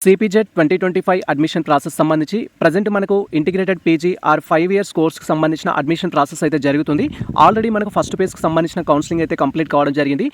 CPZ 2025 admission process సంబంధించి present మనకు integrated PG are 5 years కోర్స్కి సంబంధించిన అడ్మిషన్ ప్రాసెస్ అయితే జరుగుతుంది. ఆల్రెడీ మనకు ఫస్ట్ ఫేజ్కి సంబంధించిన కౌన్సిలింగ్ అయితే కంప్లీట్ కావడం జరిగింది.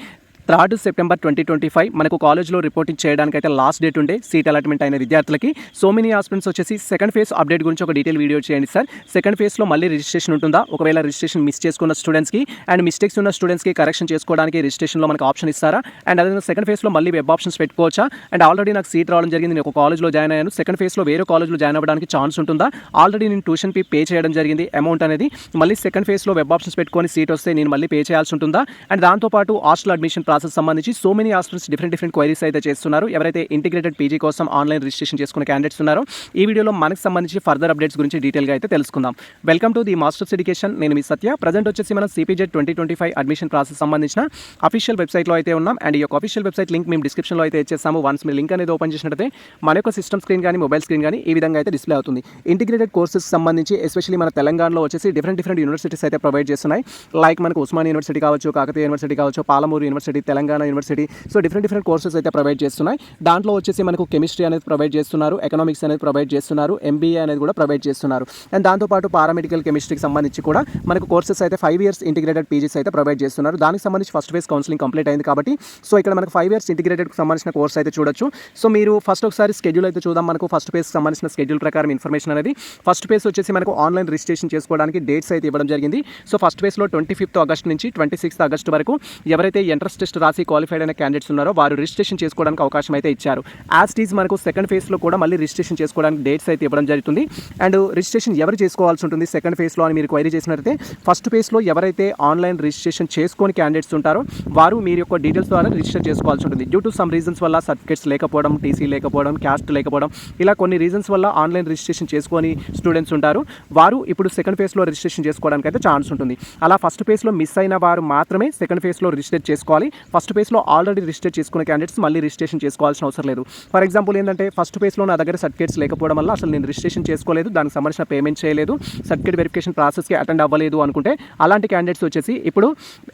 3 సెప్టెంబర్ 2025 మనకు కాలేజ్లో రిపోర్టింగ్ చేయడానికి అయితే లాస్ట్ డేట్ ఉండే సీట్ అలాట్మెంట్ అయిన విద్యార్థులకి. సో మెనీ ఆస్పిరెంట్స్ వచ్చేసి సెకండ్ ఫేజ్ అప్డేట్ గురించి ఒక డీటెయిల్ వీడియో చేయండి సార్. సెకండ్ ఫేజ్లో మళ్ళీ రిజిస్ట్రేషన్ ఉంటుందా, ఒకవేళ రిజిస్ట్రేషన్ మిస్ చేసుకున్న స్టూడెంట్స్కి అండ్ మిస్టేక్స్ ఉన్న స్టూడెంట్స్కి కరెక్షన్ చేసుకోవడానికి రిజిస్ట్రేషన్లో మనకు ఆప్షన్ ఇస్తారా, అండ్ అదేవిధంగా సెకండ్ ఫేజ్లో మళ్ళీ వెబ్ ఆప్షన్స్ పెట్టుకోవచ్చా, అండ్ ఆల్రెడీ నాకు సీట్ రావడం జరిగింది, నేను ఒక కాలేజ్లో జాయిన్ అయ్యాను, సెకండ్ ఫేజ్లో వేరే కాలేజ్లో జాయిన్ అవ్వడానికి ఛాన్స్ ఉంటుందా, ఆల్రెడీ నేను ట్యూషన్ ఫీ పే చేయడం జరిగింది అమౌంట్ అనేది, మళ్ళీ సెకండ్ ఫేజ్లో వెబ్ ఆప్షన్స్ పెట్టుకొని సీట్ వస్తే నేను మళ్ళీ పే చేయాల్సి ఉంటుందా, అండ్ దాంతోపాటు హాస్టల్ అడ్మిషన్ ప్రాసెస్ సంబంధించి so many aspirants different queries అయితే చేస్తున్నారు. ఎవరైతే ఇంటిగ్రేటెడ్ పీజీ కోసం ఆన్లైన్ రిజిస్ట్రేషన్ చేసుకునే క్యాండిడేట్స్ ఉన్నారో ఈ వీడియోలో మనకు సంబంధించి ఫర్దర్ అప్డేట్స్ గురించి డీటెయిల్గా అయితే తెలుసుకుందాం. Welcome to the masters education. నేను మీ సత్య. ప్రజెంట్ వచ్చేసి మనం సిపిజెడ్ 2025 అడ్మిషన్ ప్రాసెస్ సంబంధించిన అఫీషియల్ వెబ్సైట్లో అయితే ఉన్నాం. అండ్ ఈ యొక్క అఫీషియల్ వెబ్సైట్ లింక్ మేము డిస్క్రిప్షన్లో అయితే ఇచ్చేసాము. వన్స్ మీరు లింక్ అనేది ఓపెన్ చేసినట్లయితే మన యొక్క సిస్టమ్ స్క్రీన్ కానీ మొబైల్ స్క్రీన్ కానీ ఈ విధంగా అయితే డిస్ప్లే అవుతుంది. ఇంటిగ్రేటెడ్ కోర్సెస్ సంబంధించి ఎస్పెషల్లీ మన తెలంగాణలో వచ్చేసి డిఫరెంట్ యూనివర్సిటీస్ అయితే ప్రొవైడ్ చేస్తున్నాయి. లైక్ మనకు ఉస్మానియా యూనివర్సిటీ కావచ్చు, కాకతీయ యూనివర్సిటీ కావచ్చు, Palamuru university, Telangana university, so different courses అయితే ప్రొవైడ్ చేస్తున్నాయి. దాంట్లో వచ్చేసి మనకు కెమిస్ట్రీ అనేది ప్రొవైడ్ చేస్తున్నారు, ఎకనామిక్స్ అనేది ప్రొవైడ్ చేస్తున్నారు, ఎంబీఏ అనేది కూడా ప్రొవైడ్ చేస్తున్నారు. అండ్ దాంతోపాటు పారామెడికల్ కెమిస్ట్రీకి సంబంధించి కూడా మనకు కోర్సెస్ అయితే 5 ఇయర్స్ ఇంటిగ్రేటెడ్ పీజీస్ అయితే ప్రొవైడ్ చేస్తున్నారు. దానికి సంబంధించి ఫస్ట్ ఫేజ్ కౌన్సిలింగ్ కంప్లీట్ అయింది కాబట్టి సో ఇక్కడ మనకు 5 ఇయర్స్ ఇంటిగ్రేటెడ్కి సంబంధించిన కోర్స్ అయితే చూడొచ్చు. సో మీరు ఫస్ట్ ఒకసారి స్కెడ్యూల్ అయితే చూద్దాం. మనకు ఫస్ట్ ఫేజ్ సంబంధించిన స్కెడ్యూల్ ప్రకారం ఇన్ఫర్మేషన్ అనేది ఫస్ట్ ఫేజ్ వచ్చేసి మనకు ఆన్లైన్ రిజిస్ట్రేషన్ చేసుకోవడానికి డేట్స్ అయితే ఇవ్వడం జరిగింది. సో ఫస్ట్ ఫేజ్లో 25th ఆగస్ట్ నుంచి 26th ఆగస్ట్ వరకు ఎవరైతే ఎంట్రన్స్ టెస్ట్ రాసి క్వాలిఫైడ్ అయిన క్యాండిడేట్స్ ఉన్నారో వారు రిజిస్ట్రేషన్ చేసుకోవడానికి అవకాశం అయితే ఇచ్చారు. యాజ్ టీజ్ మనకు సెకండ్ ఫేజ్లో కూడా మళ్ళీ రిజిస్ట్రేషన్ చేసుకోవడానికి డేట్స్ అయితే ఇవ్వడం జరుగుతుంది. అండ్ రిజిస్ట్రేషన్ ఎవరు చేసుకోవాల్సి ఉంటుంది సెకండ్ ఫేజ్లో అని మీరు క్వైరీ చేసినట్లయితే ఫస్ట్ ఫేజ్లో ఎవరైతే ఆన్లైన్ రిజిస్ట్రేషన్ చేసుకొని క్యాండిడేట్స్ ఉంటారో వారు మీరు యొక్క డీటెయిల్స్ ద్వారా రిజిస్టర్ చేసుకోవాల్సి ఉంటుంది. డ్యూ టు సమ్ రీజన్స్ వల్ల సర్టిఫికేట్స్ లేకపోవడం, టీసీ లేకపోవడం, క్యాస్ట్ లేకపోవడం, ఇలా కొన్ని రీజన్స్ వల్ల ఆన్లైన్ రిజిస్ట్రేషన్ చేసుకొని స్టూడెంట్స్ ఉంటారు. వారు ఇప్పుడు సెకండ్ ఫేజ్లో రిజిస్ట్రేషన్ చేసుకోవడానికి అయితే ఛాన్స్ ఉంటుంది. అలా ఫస్ట్ ఫేజ్లో మిస్ అయిన వారు మాత్రమే సెకండ్ ఫేజ్లో రిజిస్టర్ చేసుకోవాలి. ఫస్ట్ ఫేజ్లో ఆల్రెడీ రిజిస్టర్ చేసుకునే క్యాండిడేట్స్ మళ్ళీ రిజిస్ట్రేషన్ చేసుకోవాల్సిన అవసరం లేదు. ఫర్ ఎగ్జాంపుల్ ఏంటంటే ఫస్ట్ ఫేజ్లో నా దగ్గర సర్టిఫికేట్స్ లేకపోవడం వల్ల అసలు నేను రిజిస్ట్రేషన్ చేసుకోలేదు, దానికి సంబంధించిన పేమెంట్ చేయలేదు, సర్టిఫికేట్ వెరిఫికేషన్ ప్రాసెస్కి అటెండ్ అవ్వలేదు అనుకుంటే అలాంటి క్యాండిడేట్స్ వచ్చేసి ఇప్పుడు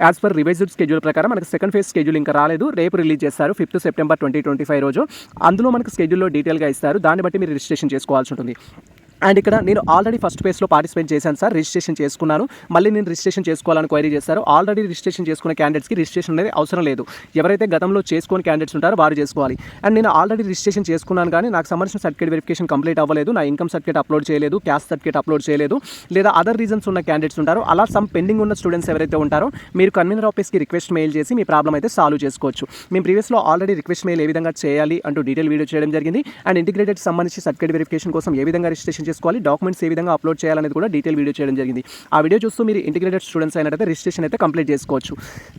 యాజ్ పర్ రివైజ్డ్ స్కెడ్యూల్ ప్రకారం మనకు సెకండ్ ఫేజ్ స్కెడ్యూల్ ఇంకా రాలేదు, రేపు రిలీజ్ చేస్తారు 5th సెప్టెంబర్ 2025 రోజు. అందులో మనకు స్కెడ్యూల్లో డీటెయిల్గా ఇస్తారు, దాన్ని బట్టి మీరు రిజిస్ట్రేషన్ చేసుకోవాల్సి ఉంటుంది. అండ్ ఇక్కడ నేను ఆల్రెడీ ఫస్ట్ ఫేజ్లో పార్టిసిపేట్ చేశాను సార్, రిజిస్ట్రేషన్ చేసుకున్నాను, మళ్ళీ నేను రిజిస్ట్రేషన్ చేసుకోవాలని క్వైరీ చేస్తారు. ఆల్రెడీ రిజిస్ట్రేషన్ చేసుకునే క్యాండిడేట్స్కి రిజిస్ట్రేషన్ అనేది అవసరం లేదు. ఎవరైతే గతంలో చేసుకునే క్యాండిడేట్స్ ఉంటారో వారు చేసుకోవాలి. అండ్ నేను ఆల్రెడీ రిజిస్ట్రేషన్ చేసుకున్నాను కానీ నాకు సంబంధించిన సర్టిఫికేట్ వెరిఫికేషన్ కంప్లీట్ అవ్వలేదు, నా ఇన్కమ్ సర్టిఫికేట్ అప్లోడ్ చేయలేదు, క్యాస్ట్ సర్టిఫికేట్ అప్లోడ్ చేయలేదు, లేదా అదర్ రీజన్స్ ఉన్న క్యాండిడేట్స్ ఉంటారో అలా సమ్ పెండింగ్ ఉన్న స్టూడెంట్స్ ఎవరైతే ఉంటారో మీరు కన్వీనర్ ఆఫీస్కి రిక్వెస్ట్ మెయిల్ చేసి మీ ప్రాబ్లం అయితే సాల్వ్ చేసుకోవచ్చు. మేము ప్రీవియస్లో ఆల్రెడీ రిక్వెస్ట్ మెయిల్ ఏ విధంగా చేయాలి అంటూ డీటెయిల్ వీడియో చేయడం జరిగింది. అండ్ ఇంటిగ్రేటెడ్ సంబంధించి సర్టిఫికేట్ వెరిఫికేషన్ కోసం ఏ విధంగా రిజిస్ట్రేషన్ చేసుకోవాలి, డాక్యుమెంట్స్ ఏ విధంగా అప్లోడ్ చేయాలనేది కూడా డీటెయిల్ వీడియో చేయడం జరిగింది. ఆ వీడియో చూస్తూ మీరు ఇంటిగ్రేటెడ్ స్టూడెంట్స్ అయినట్లయితే రిజిస్ట్రేషన్ అయితే కంప్లీట్ చేసుకోవచ్చు.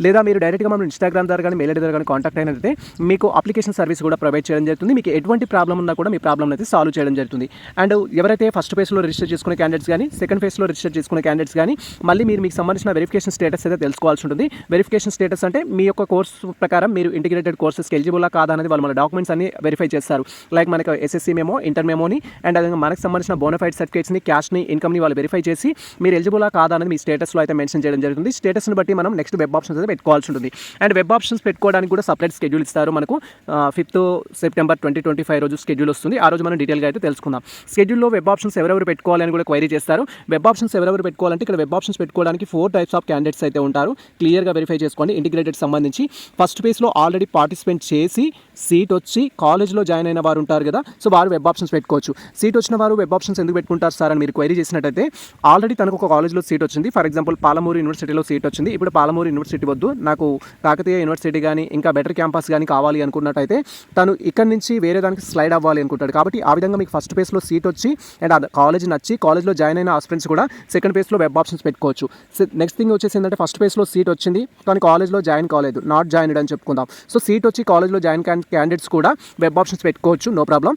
లేదా మీరు డైరెక్ట్గా మనం ఇన్స్టాగ్రామ్ ద్వారా కానీ మెయిల్ ద్వారా కానీ కాంటాక్ట్ అయినట్లయితే మీకు అప్లికేషన్ సర్వీస్ కూడా ప్రొవైడ్ చేయడం జరుగుతుంది. మీకు ఎటువంటి ప్రాబ్లం ఉన్నా కూడా మీ ప్రాబ్లమ్ అయితే సాల్వ్ చేయడం జరుగుతుంది. అండ్ ఎవరైతే ఫస్ట్ ఫేజ్లో రిజిస్టర్ చేసుకునే క్యాండిడేట్స్ కానీ సెకండ్ ఫేజ్లో రిజిస్టర్ చేసుకునే క్యాండిడేట్స్ కానీ మళ్ళీ మీకు సంబంధించిన వెరిఫికేషన్ స్టేటస్ అయితే తెలుసుకోవాల్సి ఉంటుంది. వెరిఫికేషన్ స్టేటస్ అంటే మీ యొక్క కోర్సు ప్రకారం మీరు ఇంటిగ్రేటెడ్ కోర్సెస్కి ఎలిజిబుల్లా కాదా అనేది వాళ్ళు మన డాక్యుమెంట్స్ అన్ని వెరిఫై చేస్తారు. లైక్ మనకు SSC memo, inter Memoni, and అదే మనకు సంబంధించిన బోనఫైడ్ సర్టిఫికేట్స్ని, క్యాష్ని, ఇన్కమ్ని వాళ్ళు వెరిఫై చేసి మీరు ఎలిజిబుల్లా కాదా అనేది మీ స్టేటస్లో అయితే మెన్షన్ చేయడం జరుగుతుంది. స్టేటస్ని బట్టి మనం నెక్స్ట్ వెబ్ ఆప్షన్స్ అయితే పెట్టుకోవాల్సి ఉంటుంది. అండ్ వెబ్ ఆప్షన్స్ పెట్టుకోవడానికి కూడా సపరేట్ స్కెడ్యూల్ ఇస్తారు. మనకు 5th సెప్టెంబర్ 2025 రోజు స్కెడ్యూల్ వస్తుంది. ఆ రోజు మనం డీటెయిల్గా అయితే తెలుసుకుందాం. స్కెడ్యూల్లో వెబ్ ఆప్షన్స్ ఎవరెవరు పెట్టుకోవాలి అని కూడా క్వైరీ చేస్తారు. వెబ్ ఆప్షన్స్ ఎవరెవరు పెట్టుకోవాలంటే ఇక్కడ వెబ్ ఆప్షన్స్ పెట్టుకోవడానికి 4 టైప్స్ ఆఫ్ క్యాండిడేట్స్ అయితే ఉంటారు. క్లియర్గా వెరిఫై చేసుకోండి. ఇంటిగ్రేటెడ్ సంబంధించి ఫస్ట్ ఫేజ్లో ఆల్రెడీ పార్టిసిపేట్ చేసి సీట్ వచ్చి కాలేజ్లో జాయిన్ అయిన వారు ఉంటారు కదా, సో వారు వెబ్ ఆప్షన్స్ పెట్టుకోవచ్చు. సీట్ వచ్చిన వారు వెబ్ ఆప్షన్స్ ఎందుకు పెట్టుకుంటారు సార్ అని మీరు క్వైరీ చేసినట్టయితే ఆల్రెడీ తనకు ఒక కాలేజ్లో సీట్ వచ్చింది. ఫర్ ఎగ్జాంపుల్ పాలమూరు యూనివర్సిటీలో సీట్ వచ్చింది. ఇప్పుడు పాలమూరు యూనివర్సిటీ వద్దు, నాకు కాకతీయ యూనివర్సిటీ కానీ ఇంకా బెటర్ క్యాంపస్ కానీ కావాలి అనుకున్నట్టయితే తను ఇక్కడ నుంచి వేరే దానికి స్లైడ్ అవ్వాలి అనుకుంటాడు. కాబట్టి ఆ విధంగా మీకు ఫస్ట్ ఫేజ్లో సీట్ వచ్చి అండ్ అది కాలేజ్ నచ్చి కాలేజ్లో జాయిన్ అయిన ఆస్పిరెంట్స్ కూడా సెకండ్ ఫేజ్లో వెబ్ ఆప్షన్స్ పెట్టుకోవచ్చు. నెక్స్ట్ థింగ్ వచ్చేసి ఏంటంటే ఫస్ట్ ఫేజ్లో సీట్ వచ్చింది కానీ కాలేజ్లో జాయిన్ కాలేదు, నాట్ జాయిన్డ్ అని చెప్పుకుందాం. సో సీట్ వచ్చి కాలేజ్లో జాయిన్ క్యాండిడేట్స్ కూడా వెబ్ ఆప్షన్స్ పెట్టుకోవచ్చు, నో ప్రాబ్లం.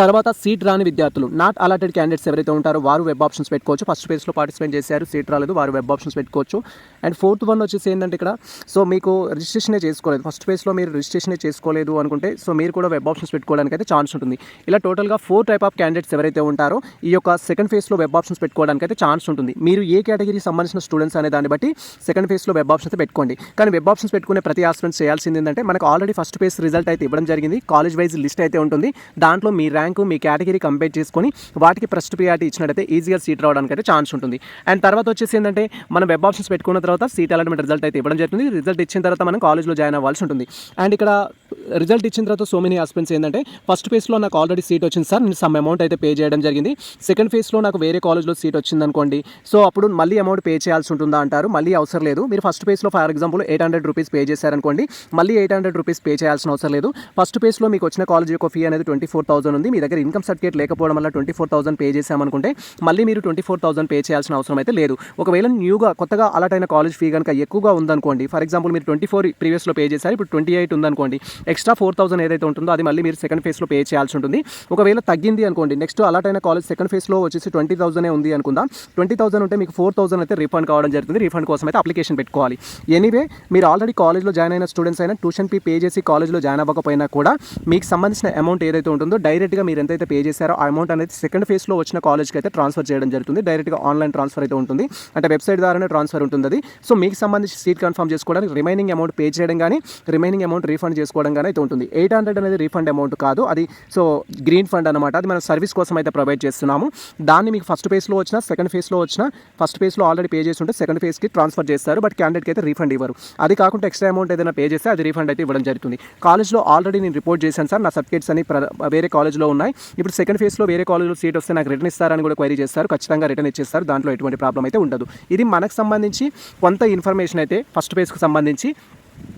తర్వాత సీట్ రాని విద్యార్థులు నాట్ అలాటెడ్ క్యాండిడేట్స్ ఎవరైతే ఉంటారో వారు వెబ్ ఆప్షన్స్ పెట్టుకోవచ్చు. ఫస్ట్ ఫేజ్లో పార్టిసిపేట్ చేశారు, సీట్ రాలేదు, వారు వెబ్ ఆప్షన్స్ పెట్టుకోవచ్చు. అండ్ ఫోర్త్ వన్ వచ్చేసి ఏంటంటే ఇక్కడ సో మీకు రిజిస్ట్రేషనే చేసుకోలేదు, ఫస్ట్ ఫేజ్లో మీరు రిజిస్ట్రేషనే చేసుకోలేదు అనుకుంటే సో మీరు కూడా వెబ్ ఆప్షన్స్ పెట్టుకోవడానికి అయితే ఛాన్స్ ఉంటుంది. ఇలా టోటల్గా 4 టైప్ ఆఫ్ క్యాండిడేట్స్ ఎవరైతే ఉంటారో ఈ యొక్క సెకండ్ ఫేజ్లో వెబ్ ఆప్షన్స్ పెట్టుకోవడానికి అయితే ఛాన్స్ ఉంటుంది. మీరు ఏ కేటగిరీకి సంబంధించిన స్టూడెంట్స్ అనే దాన్ని బట్టి సెకండ్ ఫేజ్లో వెబ్ ఆప్షన్స్ పెట్టుకోండి. కానీ వెబ్ ఆప్షన్స్ పెట్టుకునే ప్రతి ఆస్పిరెంట్ చేయాల్సింది ఏంటంటే మనకు ఆల్రెడీ ఫస్ట్ ఫేజ్ రిజల్ట్ అయితే ఇవ్వడం జరిగింది, కాలేజ్ వైజ్ లిస్ట్ అయితే ఉంటుంది. దాంట్లో మీ ర్యాంకు మీ కేటగిరీ కంపేర్ చేసుకొని వాటికి ఫస్ట్ ప్రియారిటీ ఇచ్చినట్టయితే ఈజీగా సీట్ రావడానికి అయితే ఛాన్స్ ఉంటుంది. అండ్ తర్వాత వచ్చేసి ఏంటంటే మనం వెబ్ ఆప్షన్స్ పెట్టుకున్న తర్వాత సీట్ అలాట్మెంట్ రిజల్ట్ అయితే ఇవ్వడం జరుగుతుంది. రిజల్ట్ ఇచ్చిన తర్వాత మనం కాలేజ్లో జాయిన్ అవ్వాల్సి ఉంటుంది. అండ్ ఇక్కడ రిజల్ట్ ఇచ్చిన తర్వాత సో మెనీ ఆస్పిరెంట్స్ ఏంటంటే ఫస్ట్ ఫేజ్లో నాకు ఆల్రెడీ సీట్ వచ్చింది సార్, నేను సమ్ అమౌంట్ అయితే పే చేయడం జరిగింది. సెకండ్ ఫేజ్లో నాకు వేరే కాలేజ్లో సీట్ వచ్చింది అనుకోండి, సో అప్పుడు మళ్ళీ అమౌంట్ పే చేయాల్సి ఉంటుందా అంటారు. మళ్ళీ అవసరం లేదు. మీరు ఫస్ట్ ఫేజ్లో ఫర్ ఎగ్జాంపుల్ 800 రూపీస్ పే చేశారనుకోండి, మళ్ళీ 800 రూపీస్ పే చేయాల్సిన అవసరం లేదు. ఫస్ట్ ఫేజ్లో మీకు వచ్చిన కాలేజ్ యొక్క ఫీ అనేది 24,000 ఉంది. మీ దగ్గర ఇన్కమ్ సర్టిఫికేట్ లేకపోవడం వల్ల 24,000 పే చేశామనుకుంటే మళ్ళీ మీరు 24,000 పే చేయాల్సిన అవసరం అయితే లేదు. ఒకవేళ న్యూగా కొత్తగా అలాట్ అయిన కాలేజ్ ఫీ కనుక ఎక్కువగా ఉందనుకోండి, ఫర్ ఎగ్జాంపుల్ మీరు 24 ప్రీవియస్లో పే చేశారు, ఇప్పుడు 28 ఉందనుకోండి, ఎక్స్ట్రా 4,000 ఏదైతే ఉంటుందో అది మళ్ళీ మీరు సెకండ్ ఫేజ్లో పే చేయాల్సి ఉంటుంది. ఒకవేళ తగ్గింది అనుకోండి, నెక్స్ట్ అలాట్ అయిన కాలేజ్ సెకండ్ ఫేజ్లో వచ్చేసి 20,000 ఉంది అనుకుందాం, 20,000 ఉంటే మీకు 4,000 అయితే రీఫండ్ కావడం జరుగుతుంది. రీఫండ్ కోసం అయితే అప్లికేషన్ పెట్టుకోవాలి. ఎనీవే మీరు ఆల్రెడీ కాలేజ్లో జాయిన్ అయిన స్టూడెంట్స్ అయినా ట్యూషన్ ఫీ పే చేసి కాలేజ్లో జాయిన్ అవ్వకపోయినా కూడా మీకు సంబంధించిన అమౌంట్ ఏదైతే ఉంటుందో డైరెక్ట్గా మీరు ఎంతైతే పే చేశారో ఆ అమౌంట్ అనేది సెకండ్ ఫేజ్లో వచ్చిన కాలేజ్కి అయితే ట్రాన్స్ఫర్ చేయడం జరుగుతుంది. డైరెక్ట్గా ఆన్లైన్ ట్రాన్స్ఫర్ అయితే ఉంటుంది, అంటే వెబ్సైట్ ద్వారానే ట్రాన్స్ఫర్ ఉంటుంది అది. సో మీకు సంబంధించి సీట్ కన్ఫర్మ్ చేసుకోవడానికి రిమైనింగ్ అమౌంట్ పే చేయడం కానీ రిమైనింగ్ అమౌంట్ రీఫండ్ చేసుకోవడం కానీ అయితే ఉంటుంది. 800 అనేది రీఫండ్ అమౌంట్ కాదు, అది సో గ్రీన్ ఫండ్ అనమాట. అది మనం సర్వీస్ కోసం అయితే ప్రొవైడ్ చేస్తున్నాము. దాన్ని మీకు ఫస్ట్ ఫేజ్లో వచ్చినా సెకండ్ ఫేజ్లో వచ్చినా ఫస్ట్ ఫేజ్లో ఆల్రెడీ పే చేసి ఉంటే సెకండ్ ఫేజ్కి ట్రాన్స్ఫర్ చేస్తారు, బట్ క్యాండిడేట్కి అయితే రీఫండ్ ఇవ్వరు. అది కాకుండా ఎక్స్ట్రా అమౌంట్ ఏదైనా పే చేస్తే అది రీఫండ్ అయితే ఇవ్వడం జరుగుతుంది. కాలేజ్లో ఆల్రెడీ నేను రిపోర్ట్ చేశాను సార్, నా సర్టిఫికేట్స్ అని వేరే కాలేజ్లో ఉన్నాయి, ఇప్పుడు సెకండ్ ఫేజ్లో వేరే కాలేజ్లో సీట్ వస్తే నాకు రిటర్న్ ఇస్తారని కూడా క్వైరీ చేస్తారు. ఖచ్చితంగా రిటర్న్ ఇచ్చేస్తారు, దాంట్లో ఎటువంటి ప్రాబ్లం అయితే ఉండదు. ఇది మనకు సంబంధించి కొంత ఇన్ఫర్మేషన్ అయితే ఫస్ట్ ఫేజ్కి సంబంధించి.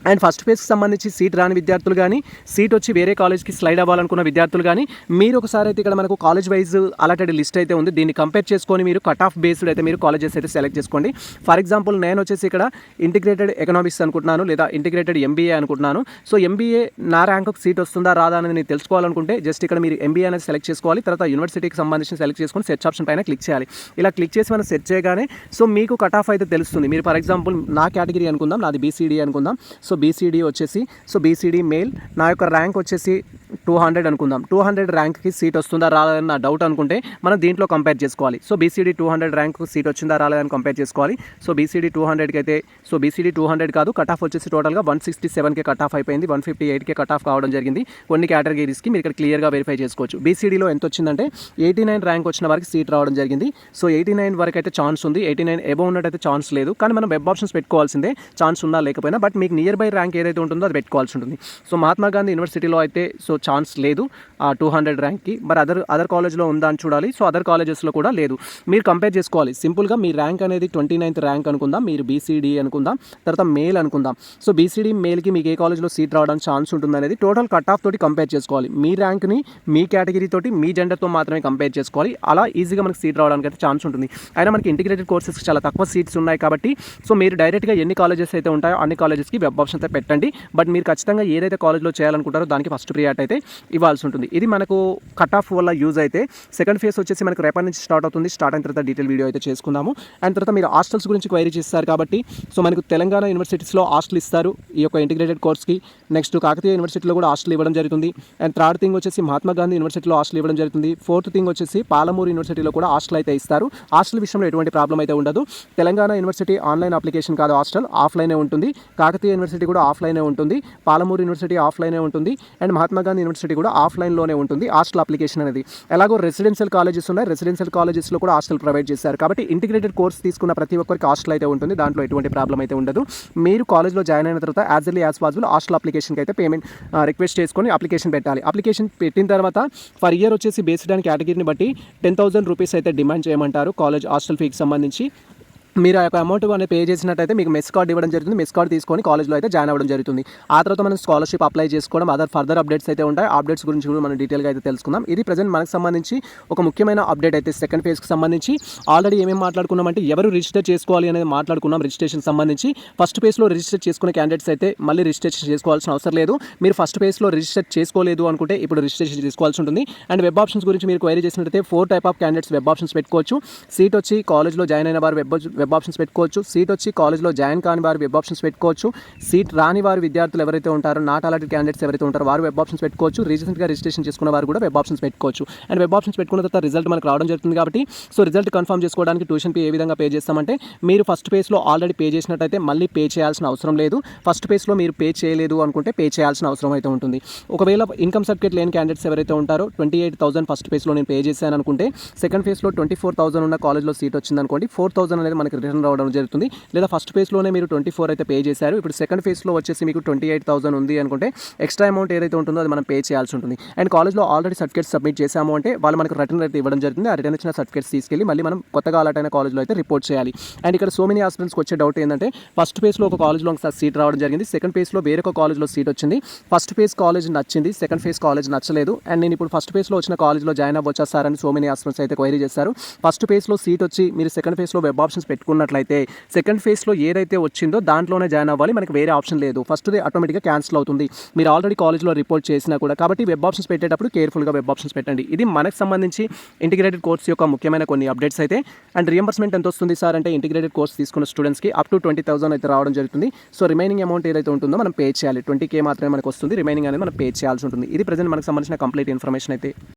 అండ్ ఫస్ట్ ఫేజ్కి సంబంధించి సీట్ రాని విద్యార్థులు కానీ సీట్ వచ్చి వేరే కాలేజ్కి స్లైడ్ అవ్వాలనుకున్న విద్యార్థులు కానీ మీరు ఒకసారి అయితే ఇక్కడ మనకు కాలేజ్ వైజ్ అలాటెడ్ లిస్ట్ అయితే ఉంది, దీన్ని కంపేర్ చేసుకొని మీరు కట్ ఆఫ్ బేస్డ్ అయితే మీరు కాలేజెస్ అయితే సెలెక్ట్ చేసుకోండి. ఫర్ ఎగ్జాంపుల్ నేను వచ్చేసి ఇక్కడ ఇంటిగ్రేటెడ్ ఎకనామిక్స్ అనుకుంటున్నాను లేదా ఇంటిగ్రేటెడ్ ఎంబీఏ అనుకుంటున్నాను. సో ఎంబీఏ నా ర్యాంకుకి సీట్ వస్తుందా రాదా అనేది నేను తెలుసుకోవాలనుకుంటే జస్ట్ ఇక్కడ మీరు ఎంబీఏ అనేది సెలెక్ట్ చేసుకోవాలి. తర్వాత యూనివర్సిటీకి సంబంధించి సెలెక్ట్ చేసుకొని సెర్చ్ ఆప్షన్ పైన క్లిక్ చేయాలి. ఇలా క్లిక్ చేసి మనం సెర్చ్ చేయగానే సో మీకు కట్ ఆఫ్ అయితే తెలుస్తుంది. మీరు ఫర్ ఎగ్జాంపుల్ నా కేటగిరీ అనుకుందాం, నాది బీసీడీ అనుకుందాం. సో బీసీడీ వచ్చేసి సో బీసీడీ మెయిల్, నా యొక్క ర్యాంక్ వచ్చేసి 200 అనుకుందాం. 200 ర్యాంక్కి సీట్ వస్తుందా రాలేదని నా డౌట్ అనుకుంటే మనం దీంట్లో కంపేర్ చేసుకోవాలి. సో బీసీడీ 200 ర్యాంకు సీట్ వచ్చిందా రాలేదని కంపేర్ చేసుకోవాలి. సో బీసీడీ 200కి అయితే సో బీసీడీ 200 కాదు, కట్ ఆఫ్ వచ్చేసి టోటల్గా 167కే కట్ ఆఫ్ అయిపోయింది, 158కే కట్ ఆఫ్ కావడం జరిగింది. కొన్ని కేటగిరీస్కి మీరు ఇక్కడ క్లియర్గా వెరిఫై చేసుకోవచ్చు. బీసీడీలో ఎంత వచ్చిందంటే 89 ర్యాంక్ వచ్చిన వారికి సీట్ రావడం జరిగింది. సో 89 వరకు అయితే ఛాన్స్ ఉంది, 89 ఎబో ఉన్నట్టయితే ఛాన్స్ లేదు. కానీ మనం వెబ్ ఆప్షన్స్ పెట్టుకోవాల్సిందే, ఛాన్స్ ఉన్నా లేకపోయినా. బట్ మీకు నియర్ బై ర్యాంక్ ఏదైతే ఉంటుందో అది పెట్టుకోవాల్సి ఉంటుంది. సో మహాత్మా గాంధీ యూనివర్సిటీలో అయితే సో ఛాన్స్ లేదు ఆ 200 ర్యాంక్కి, మరి అదర్ కాలేజ్లో ఉందా అని చూడాలి. సో అదర్ కాలేజెస్లో కూడా లేదు. మీరు కంపేర్ చేసుకోవాలి. సింపుల్గా మీ ర్యాంక్ అనేది 29th ర్యాంక్ అనుకుందాం, మీరు బీసీడీ అనుకుందాం, తర్వాత మేల్ అనుకుందాం. సో బీసీడీ మేల్కి మీకు ఏ కాలేజ్లో సీట్ రావడానికి ఛాన్స్ ఉంటుంది అనేది టోటల్ కట్ ఆఫ్ తోటి కంపేర్ చేసుకోవాలి. మీ ర్యాంక్ని మీ కేటగిరీ తోటి మీ జెండర్తో మాత్రమే కంపేర్ చేసుకోవాలి. అలా ఈజీగా మనకి సీట్ రావడానికి అయితే ఛాన్స్ ఉంటుంది. అయినా మనకి ఇంటిగ్రేటెడ్ కోర్సెస్కి చాలా తక్కువ సీట్స్ ఉన్నాయి కాబట్టి సో మీరు డైరెక్ట్గా ఎన్ని కాలేజెస్ అయితే ఉంటాయో అన్ని కాలేజెస్కి వెబ్ ఆప్షన్ అయితే పెట్టండి. బట్ మీరు ఖచ్చితంగా ఏదైతే కాలేజ్లో చేయాలనుకుంటారో దానికి ఫస్ట్ ప్రియారిటీ అయితే ఇవ్వాల్సి ఉంటుంది. ఇది మనకు కట్ ఆఫ్ వల్ల యూజ్ అయితే. సెకండ్ ఫేజ్ వచ్చేసి మనకు రేపటి నుంచి స్టార్ట్ అవుతుంది. స్టార్ట్ అయిన తర్వాత డీటెయిల్ వీడియో అయితే చేసుకుందాము. అండ్ తర్వాత మీరు హాస్టల్స్ గురించి క్వైరీ చేస్తారు కాబట్టి సో మనకు తెలంగాణ యూనివర్సిటీస్లో హాస్టల్ ఇస్తారు ఈ యొక్క ఇంటిగ్రేటెడ్ కోర్స్కి. నెక్స్ట్ కాకతీయ యూనివర్సిటీలో కూడా హాస్టల్ ఇవ్వడం జరుగుతుంది. అండ్ థర్డ్ థింగ్ వచ్చేసి మహాత్మా గాంధీ యూనివర్సిటీలో హాస్టల్ ఇవ్వడం జరుగుతుంది. ఫోర్త్ థింగ్ వచ్చేసి పాలమూరు యూనివర్సిటీలో కూడా హాస్టల్ అయితే ఇస్తారు. హాస్టల్ విషయంలో ఎటువంటి ప్రాబ్లం అయితే ఉండదు. తెలంగాణ యూనివర్సిటీ ఆన్లైన్ అప్లికేషన్ కాదు, హాస్టల్ ఆఫ్లైనే ఉంటుంది. కాకతీయ యూనివర్సిటీ కూడా ఆఫ్లైనే ఉంటుంది. పాలమూరు యూనివర్సిటీ ఆఫ్లైనే ఉంటుంది. అండ్ మహాత్మా గాంధీ యూనివర్సిటీ కూడా ఆఫ్లైన్లోనే ఉంటుంది హాస్టల్ అప్లికేషన్ అనేది. ఎలాగో రెసిడెన్షియల్ కాలేజెస్ ఉన్నాయి, రెసిడెన్షియల్ కాలేజెస్లో కూడా హాస్టల్ ప్రొవైడ్ చేశారు కాబట్టి ఇంటిగ్రేటెడ్ కోర్స్ తీసుకున్న ప్రతి ఒక్కరికి హాస్టల్ అయితే ఉంటుంది. దాంట్లో ఎటువంటి ప్రాబ్లం అయితే ఉండదు. మీరు కాలేజ్లో జాయిన్ అయిన తర్వాత as early as possible hostel అప్లికేషన్కి అయితే పేమెంట్ రిక్వెస్ట్ చేసుకొని అప్లికేషన్ పెట్టాలి. అప్లికేషన్ పెట్టిన తర్వాత ఫర్ ఇయర్ వచ్చేసి బేస్డ్ ఆన్ కేటగిరీని బట్టి 10,000 రూపీస్ అయితే డిమాండ్ చేయమంటారు కాలేజ్ హాస్టల్ ఫీకి సంబంధించి. మీరు ఆ యొక్క అమౌంట్ అనేది పే చేసినట్టయితే మీకు మెస్ కార్డ్ ఇవ్వడం జరుగుతుంది. మెస్ కార్డ్ తీసుకొని కాలేజ్లో అయితే జాయిన్ అవ్వడం జరుగుతుంది. ఆ తర్వాత మనం స్కాలర్షిప్ అప్లై చేసుకోవడం ఫర్దర్ అప్డేట్స్ అయితే ఉంటాయి. అప్డేట్స్ గురించి కూడా మనం డీటెయిల్గా అయితే తెలుసుకుందాం. ఇది ప్రజెంట్ మనకు సంబంధించి ఒక ముఖ్యమైన అప్డేట్ అయితే సెకండ్ ఫేజ్కి సంబంధించి ఆల్రెడీ ఏమేమి మాట్లాడుకున్నామంటే ఎవరు రిజిస్టర్ చేసుకోవాలి అనేది మాట్లాడుకున్నాం. రిజిస్ట్రేషన్ సంబంధించి ఫస్ట్ ఫేజ్లో రిజిస్టర్ చేసుకునే క్యాండిడేట్స్ అయితే మళ్ళీ రిజిస్ట్రేషన్ చేసుకోవాల్సిన అవసరం లేదు. మీరు ఫస్ట్ ఫేజ్లో రిజిస్టర్ చేసుకోలేదు అనుకుంటే ఇప్పుడు రిజిస్ట్రేషన్ చేసుకోవాల్సి ఉంటుంది. అండ్ వెబ్ ఆప్షన్స్ గురించి మీరు క్వైరీ చేసినట్లయితే 4 type of candidates web options పెట్టుకోవచ్చు. సీట్ వచ్చి కాలేజ్లో జాయిన్ అయిన వారు వెబ్ ఆప్షన్స్ పెట్టుకోవచ్చు. సీట్ వచ్చి కాలేజ్లో జాయిన్ కాని వారు వెబ్ ఆప్షన్స్ పెట్టుకోవచ్చు. సీట్ రాని వారు విద్యార్థులు ఎవరైతే ఉంటారో నాట్ అలాటెడ్ క్యాండిడేట్స్ ఎవరైతే ఉంటారో వారు వెబ్ ఆప్షన్స్ పెట్టుకోవచ్చు. రీసెంట్గా రిజిస్ట్రేషన్ చేసుకున్న వారు కూడా వెబ్ ఆప్షన్స్ పెట్టుకోవచ్చు. అండ్ వెబ్ ఆప్షన్స్ పెట్టుకున్న తర్వాత రిజల్ట్ మనకు రావడం జరుగుతుంది కాబట్టి సో రిజల్ట్ కన్ఫర్మ్ చేసుకోవడానికి ట్యూషన్ ఫీ ఏ విధంగా పే చేస్తామంటే మీరు ఫస్ట్ పేజ్లో ఆల్రెడీ పే చేసినట్టయితే మళ్ళీ పే చేయాల్సిన అవసరం లేదు. ఫస్ట్ పేజ్లో మీరు పే చేయలేదు అనుకుంటే పే చేయాల్సిన అవసరం అయితే ఉంటుంది. ఒకవేళ ఇన్కమ్ సర్టిఫికేట్ లేని క్యాండిడేట్స్ ఎవరైతే ఉంటారో 28,000 ఫస్ట్ పేజ్లో నేను పే చేశాను అనుకుంటే సెకండ్ ఫేజ్లో 24,000 ఉన్న కాలేజ్లో సీట్ వచ్చింది అనుకోండి 4,000 అనేది మనకి రిటర్న్ రావడం జరుగుతుంది. లేదా ఫస్ట్ ఫేజ్లోనే మీరు 24 అయితే పే చేశారు, ఇప్పుడు సెకండ్ ఫేజ్లో వచ్చేసి మీకు 28,000 ఉంది అనుకుంటే ఎక్స్ట్రా అమౌంట్ ఏదైతే ఉంటుందో అది మనం పే చేయాల్సి ఉంటుంది. అండ్ కాలేజ్లో ఆల్రెడీ సర్టిఫికేట్స్ సబ్మిట్ చేశాము అంటే వాళ్ళు మనకు రిటర్న్ అయితే ఇవ్వడం జరుగుతుంది. ఆ రిటర్న్ ఇచ్చిన సర్టిఫికేట్స్ తీసుకెళ్ళి మళ్ళీ మనం కొత్తగా అలాట్ అయిన కాలేజ్లో అయితే రిపోర్ట్ చేయాలి. అండ్ ఇక్కడ సో మెనీ ఆస్పిరెంట్స్కి వచ్చే డౌట్ ఏంటంటే ఫస్ట్ ఫేజ్లో ఒక కాలేజ్లో ఒకసారి సీట్ రావడం జరిగింది, సెకండ్ ఫేజ్లో వేరొక కాలేజ్లో సీట్ వచ్చింది, ఫస్ట్ ఫేజ్ కాలేజ్ నచ్చింది, సెకండ్ ఫేజ్ కాలేజ్ నచ్చలేదు, అండ్ నేను ఇప్పుడు ఫస్ట్ ఫేజ్లో వచ్చిన కాలేజ్లో జాయిన్ అవ్వచ్చా సార్ అని సో మెనీ ఆస్పిరెంట్స్ అయితే క్వైరీ చేశారు. ఫస్ట్ ఫేజ్లో సీట్ వచ్చి మీరు సెకండ్ ఫేజ్లో వెబ్ ఆప్షన్స్ పెట్టుకున్నట్లయితే సెకండ్ ఫేజ్లో ఏదైతే వచ్చిందో దాంట్లోనే జాయిన్ అవ్వాలి, మనకి వేరే ఆప్షన్ లేదు. ఫస్ట్ది ఆటోమేటిక్గా క్యాన్సిల్ అవుతుంది మీరు ఆల్రెడీ కాలేజ్లో రిపోర్ట్ చేసినా కూడా. కాబట్టి వెబ్ ఆప్షన్స్ పెట్టేటప్పుడు కేర్ఫుల్గా వెబ్ ఆప్షన్స్ పెట్టండి. ఇది మనకు సంబంధించి ఇంటిగ్రేటెడ్ కోర్స్ యొక్క ముఖ్యమైన కొన్ని అప్డేట్స్ అయితే. అండ్ రియంబర్స్మెంట్ ఎంత వస్తుంది సార్ అంటే ఇంటిగ్రేటెడ్ కోర్స్ తీసుకున్న స్టూడెంట్స్కి అప్ టు 20,000 అయితే రావడం జరుగుతుంది. సో రిమైనింగ్ అమౌంట్ ఏదైతే ఉంటుందో మనం పే చేయాలి. 20K మాత్రమే మనకు వస్తుంది, రిమైనింగ్ అనేది మనం పే చేయాల్సి ఉంటుంది. ఇది ప్రజెంట్ మనకు సంబంధించిన కంప్లీట్ ఇన్ఫర్మేషన్ అయితే.